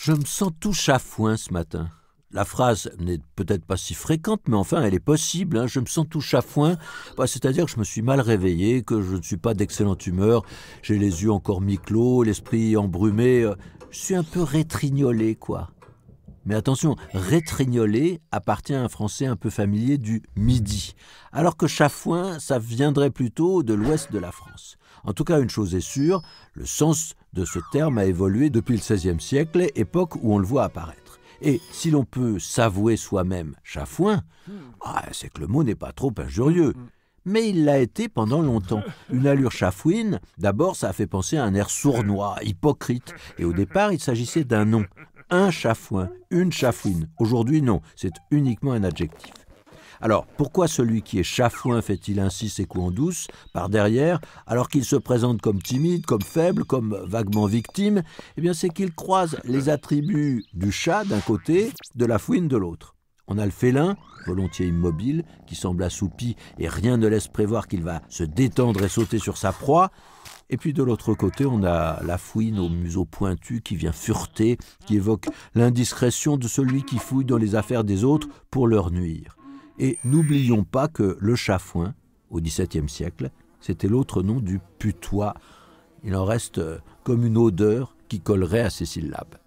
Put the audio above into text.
Je me sens tout chafouin ce matin. La phrase n'est peut-être pas si fréquente, mais enfin, elle est possible. Hein. Je me sens tout chafouin, c'est-à-dire que je me suis mal réveillé, que je ne suis pas d'excellente humeur, j'ai les yeux encore mi-clos, l'esprit embrumé. Je suis un peu rétrignolé, quoi. Mais attention, rétrignolé appartient à un français un peu familier du Midi, alors que chafouin, ça viendrait plutôt de l'ouest de la France. En tout cas, une chose est sûre, le sens de ce terme a évolué depuis le XVIe siècle, époque où on le voit apparaître. Et si l'on peut s'avouer soi-même chafouin, c'est que le mot n'est pas trop injurieux. Mais il l'a été pendant longtemps. Une allure chafouine, d'abord ça a fait penser à un air sournois, hypocrite. Et au départ, il s'agissait d'un nom. Un chafouin, une chafouine. Aujourd'hui, non, c'est uniquement un adjectif. Alors, pourquoi celui qui est chafouin fait-il ainsi ses coups en douce, par derrière, alors qu'il se présente comme timide, comme faible, comme vaguement victime? Eh bien, c'est qu'il croise les attributs du chat d'un côté, de la fouine de l'autre. On a le félin, volontiers immobile, qui semble assoupi et rien ne laisse prévoir qu'il va se détendre et sauter sur sa proie. Et puis de l'autre côté, on a la fouine au museau pointu qui vient fureter, qui évoque l'indiscrétion de celui qui fouille dans les affaires des autres pour leur nuire. Et n'oublions pas que le chafouin, au XVIIe siècle, c'était l'autre nom du putois. Il en reste comme une odeur qui collerait à ces syllabes.